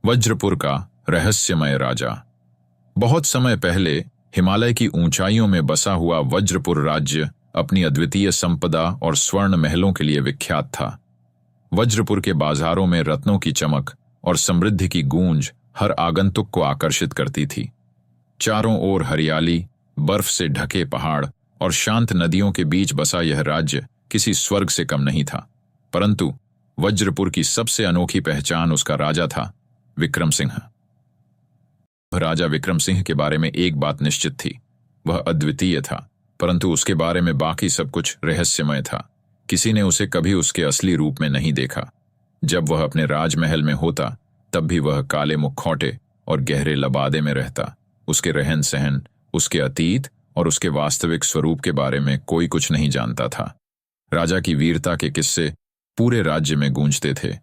वज्रपुर का रहस्यमय राजा। बहुत समय पहले हिमालय की ऊंचाइयों में बसा हुआ वज्रपुर राज्य अपनी अद्वितीय संपदा और स्वर्ण महलों के लिए विख्यात था। वज्रपुर के बाजारों में रत्नों की चमक और समृद्धि की गूंज हर आगंतुक को आकर्षित करती थी। चारों ओर हरियाली, बर्फ से ढके पहाड़ और शांत नदियों के बीच बसा यह राज्य किसी स्वर्ग से कम नहीं था। परंतु वज्रपुर की सबसे अनोखी पहचान उसका राजा था, विक्रम सिंह। राजा विक्रम सिंह के बारे में एक बात निश्चित थी, वह अद्वितीय था, परंतु उसके बारे में बाकी सब कुछ रहस्यमय था। किसी ने उसे कभी उसके असली रूप में नहीं देखा। जब वह अपने राजमहल में होता तब भी वह काले मुखौटे और गहरे लबादे में रहता। उसके रहन सहन, उसके अतीत और उसके वास्तविक स्वरूप के बारे में कोई कुछ नहीं जानता था। राजा की वीरता के किस्से पूरे राज्य में गूंजते थे।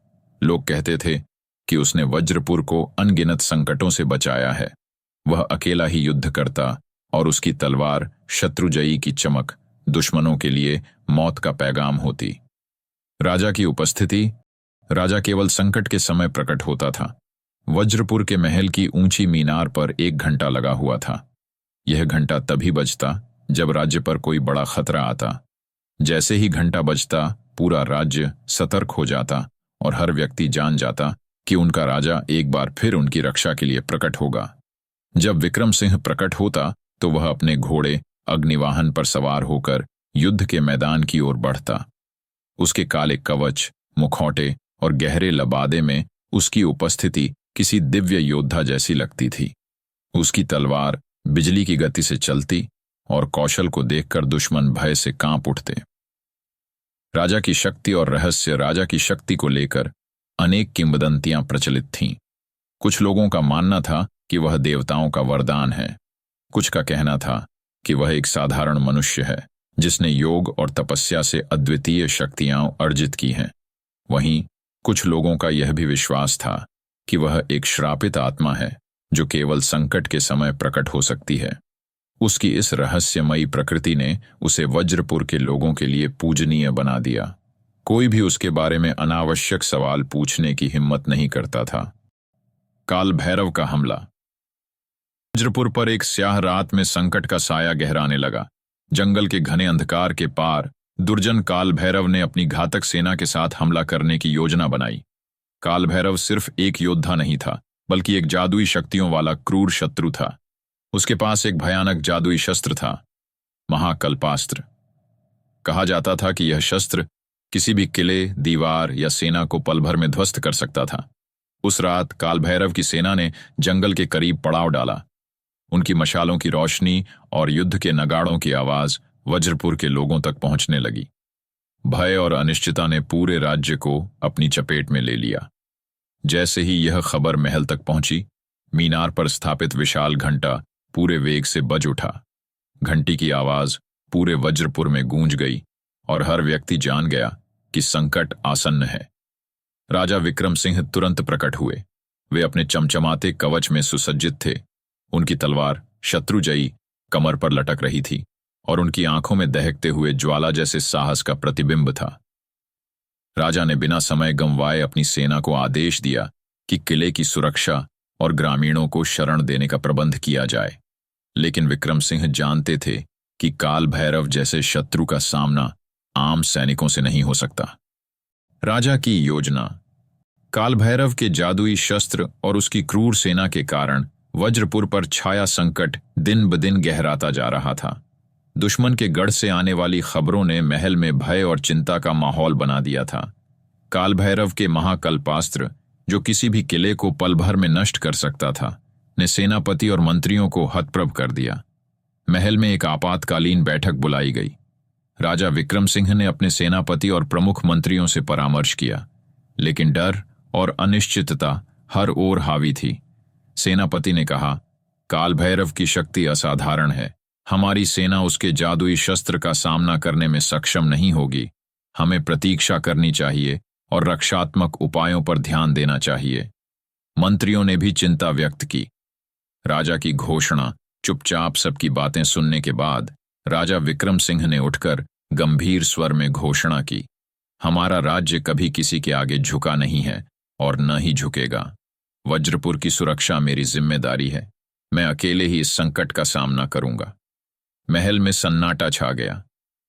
लोग कहते थे कि उसने वज्रपुर को अनगिनत संकटों से बचाया है। वह अकेला ही युद्ध करता और उसकी तलवार शत्रुजयी की चमक दुश्मनों के लिए मौत का पैगाम होती। राजा की उपस्थिति, राजा केवल संकट के समय प्रकट होता था। वज्रपुर के महल की ऊंची मीनार पर एक घंटा लगा हुआ था। यह घंटा तभी बजता जब राज्य पर कोई बड़ा खतरा आता। जैसे ही घंटा बजता, पूरा राज्य सतर्क हो जाता और हर व्यक्ति जान जाता कि उनका राजा एक बार फिर उनकी रक्षा के लिए प्रकट होगा। जब विक्रम सिंह प्रकट होता तो वह अपने घोड़े अग्निवाहन पर सवार होकर युद्ध के मैदान की ओर बढ़ता। उसके काले कवच, मुखौटे और गहरे लबादे में उसकी उपस्थिति किसी दिव्य योद्धा जैसी लगती थी। उसकी तलवार बिजली की गति से चलती और कौशल को देखकर दुश्मन भय से कांप उठते। राजा की शक्ति और रहस्य। राजा की शक्ति को लेकर अनेक किंवदंतियां प्रचलित थीं। कुछ लोगों का मानना था कि वह देवताओं का वरदान है। कुछ का कहना था कि वह एक साधारण मनुष्य है जिसने योग और तपस्या से अद्वितीय शक्तियां अर्जित की हैं। वहीं कुछ लोगों का यह भी विश्वास था कि वह एक श्रापित आत्मा है जो केवल संकट के समय प्रकट हो सकती है। उसकी इस रहस्यमयी प्रकृति ने उसे वज्रपुर के लोगों के लिए पूजनीय बना दिया। कोई भी उसके बारे में अनावश्यक सवाल पूछने की हिम्मत नहीं करता था। काल भैरव का हमला। वज्रपुर पर एक स्याह रात में संकट का साया गहराने लगा। जंगल के घने अंधकार के पार दुर्जन काल भैरव ने अपनी घातक सेना के साथ हमला करने की योजना बनाई। काल भैरव सिर्फ एक योद्धा नहीं था, बल्कि एक जादुई शक्तियों वाला क्रूर शत्रु था। उसके पास एक भयानक जादुई शस्त्र था, महाकल्पास्त्र। कहा जाता था कि यह शस्त्र किसी भी किले, दीवार या सेना को पल भर में ध्वस्त कर सकता था। उस रात काल भैरव की सेना ने जंगल के करीब पड़ाव डाला। उनकी मशालों की रोशनी और युद्ध के नगाड़ों की आवाज वज्रपुर के लोगों तक पहुंचने लगी। भय और अनिश्चितता ने पूरे राज्य को अपनी चपेट में ले लिया। जैसे ही यह खबर महल तक पहुंची, मीनार पर स्थापित विशाल घंटा पूरे वेग से बज उठा। घंटी की आवाज पूरे वज्रपुर में गूंज गई और हर व्यक्ति जान गया कि संकट आसन्न है। राजा विक्रम सिंह तुरंत प्रकट हुए। वे अपने चमचमाते कवच में सुसज्जित थे। उनकी तलवार शत्रुजयी कमर पर लटक रही थी और उनकी आंखों में दहकते हुए ज्वाला जैसे साहस का प्रतिबिंब था। राजा ने बिना समय गंवाए अपनी सेना को आदेश दिया कि किले की सुरक्षा और ग्रामीणों को शरण देने का प्रबंध किया जाए। लेकिन विक्रम सिंह जानते थे कि काल भैरव जैसे शत्रु का सामना आम सैनिकों से नहीं हो सकता। राजा की योजना। काल भैरव के जादुई शस्त्र और उसकी क्रूर सेना के कारण वज्रपुर पर छाया संकट दिन ब दिन गहराता जा रहा था। दुश्मन के गढ़ से आने वाली खबरों ने महल में भय और चिंता का माहौल बना दिया था। काल भैरव के महाकल्पास्त्र, जो किसी भी किले को पल भर में नष्ट कर सकता था, ने सेनापति और मंत्रियों को हतप्रभ कर दिया। महल में एक आपातकालीन बैठक बुलाई गई। राजा विक्रम सिंह ने अपने सेनापति और प्रमुख मंत्रियों से परामर्श किया, लेकिन डर और अनिश्चितता हर ओर हावी थी। सेनापति ने कहा, काल भैरव की शक्ति असाधारण है। हमारी सेना उसके जादुई शस्त्र का सामना करने में सक्षम नहीं होगी। हमें प्रतीक्षा करनी चाहिए और रक्षात्मक उपायों पर ध्यान देना चाहिए। मंत्रियों ने भी चिंता व्यक्त की। राजा की घोषणा। चुपचाप सबकी बातें सुनने के बाद राजा विक्रम सिंह ने उठकर गंभीर स्वर में घोषणा की, हमारा राज्य कभी किसी के आगे झुका नहीं है और न ही झुकेगा। वज्रपुर की सुरक्षा मेरी जिम्मेदारी है। मैं अकेले ही इस संकट का सामना करूंगा। महल में सन्नाटा छा गया।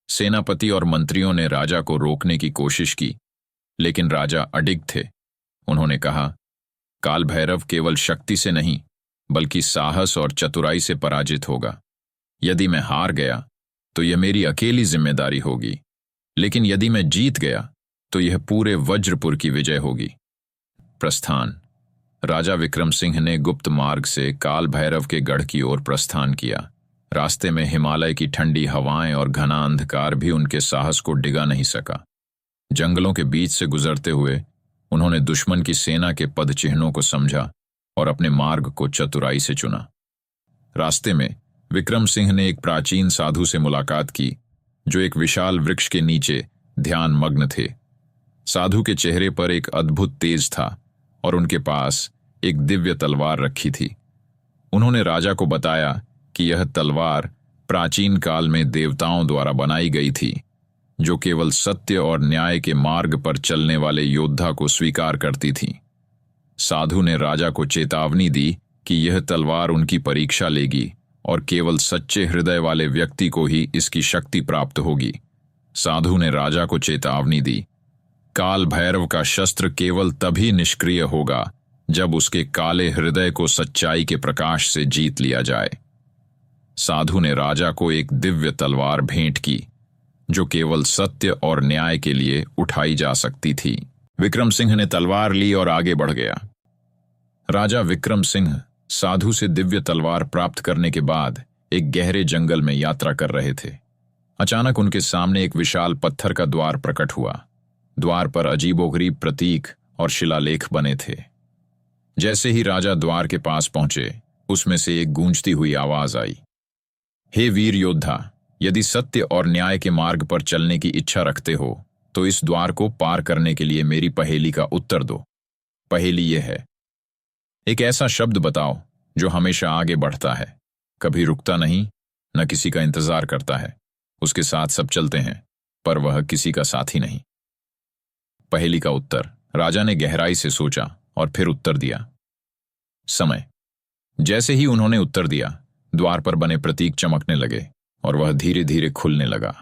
सेनापति और मंत्रियों ने राजा को रोकने की कोशिश की, लेकिन राजा अडिग थे। उन्होंने कहा, काल भैरव केवल शक्ति से नहीं बल्कि साहस और चतुराई से पराजित होगा। यदि मैं हार गया तो यह मेरी अकेली जिम्मेदारी होगी, लेकिन यदि मैं जीत गया तो यह पूरे वज्रपुर की विजय होगी। प्रस्थान। राजा विक्रम सिंह ने गुप्त मार्ग से काल भैरव के गढ़ की ओर प्रस्थान किया। रास्ते में हिमालय की ठंडी हवाएं और घना अंधकार भी उनके साहस को डिगा नहीं सका। जंगलों के बीच से गुजरते हुए उन्होंने दुश्मन की सेना के पद चिन्हों को समझा और अपने मार्ग को चतुराई से चुना। रास्ते में विक्रम सिंह ने एक प्राचीन साधु से मुलाकात की, जो एक विशाल वृक्ष के नीचे ध्यान मग्न थे। साधु के चेहरे पर एक अद्भुत तेज था और उनके पास एक दिव्य तलवार रखी थी। उन्होंने राजा को बताया कि यह तलवार प्राचीन काल में देवताओं द्वारा बनाई गई थी, जो केवल सत्य और न्याय के मार्ग पर चलने वाले योद्धा को स्वीकार करती थी। साधु ने राजा को चेतावनी दी कि यह तलवार उनकी परीक्षा लेगी और केवल सच्चे हृदय वाले व्यक्ति को ही इसकी शक्ति प्राप्त होगी। साधु ने राजा को चेतावनी दी, काल भैरव का शस्त्र केवल तभी निष्क्रिय होगा जब उसके काले हृदय को सच्चाई के प्रकाश से जीत लिया जाए। साधु ने राजा को एक दिव्य तलवार भेंट की, जो केवल सत्य और न्याय के लिए उठाई जा सकती थी। विक्रम सिंह ने तलवार ली और आगे बढ़ गया। राजा विक्रम सिंह साधु से दिव्य तलवार प्राप्त करने के बाद एक गहरे जंगल में यात्रा कर रहे थे। अचानक उनके सामने एक विशाल पत्थर का द्वार प्रकट हुआ। द्वार पर अजीबोगरीब प्रतीक और शिलालेख बने थे। जैसे ही राजा द्वार के पास पहुंचे, उसमें से एक गूंजती हुई आवाज आई, हे वीर योद्धा, यदि सत्य और न्याय के मार्ग पर चलने की इच्छा रखते हो तो इस द्वार को पार करने के लिए मेरी पहेली का उत्तर दो। पहेली यह है, एक ऐसा शब्द बताओ जो हमेशा आगे बढ़ता है, कभी रुकता नहीं, न किसी का इंतजार करता है। उसके साथ सब चलते हैं पर वह किसी का साथी नहीं। पहेली का उत्तर। राजा ने गहराई से सोचा और फिर उत्तर दिया, समय। जैसे ही उन्होंने उत्तर दिया, द्वार पर बने प्रतीक चमकने लगे और वह धीरे धीरे खुलने लगा।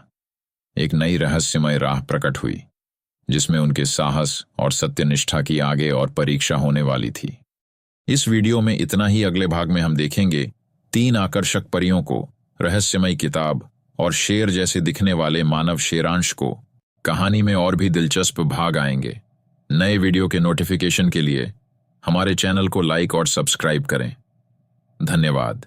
एक नई रहस्यमय राह प्रकट हुई, जिसमें उनके साहस और सत्यनिष्ठा की आगे और परीक्षा होने वाली थी। इस वीडियो में इतना ही। अगले भाग में हम देखेंगे 3 आकर्षक परियों को, रहस्यमय किताब और शेर जैसे दिखने वाले मानव शेरांश को। कहानी में और भी दिलचस्प भाग आएंगे। नए वीडियो के नोटिफिकेशन के लिए हमारे चैनल को लाइक और सब्सक्राइब करें। धन्यवाद।